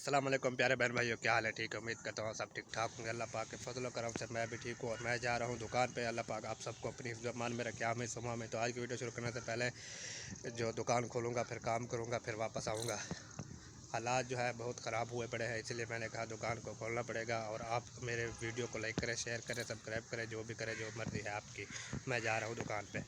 अस्सलाम वालेकुम प्यारे बहन भाइयों, क्या हाल है? ठीक है, उम्मीद करता हूँ सब ठीक ठाक होंगे। अल्लाह पाक के फजल व करम से मैं भी ठीक हूँ और मैं जा रहा हूँ दुकान पे। अल्लाह पाक आप सबको अपनी ज़मान में रखे, आमीन सुमा में। तो आज की वीडियो शुरू करने से पहले जो दुकान खोलूँगा, फिर काम करूँगा, फिर वापस आऊँगा। हालात जो है बहुत ख़राब हुए पड़े हैं, इसलिए मैंने कहा दुकान को खोलना पड़ेगा। और आप मेरे वीडियो को लाइक करें, शेयर करें, सब्सक्राइब करें, जो भी करें, जो मर्ज़ी है आपकी। मैं जा रहा हूँ दुकान पर।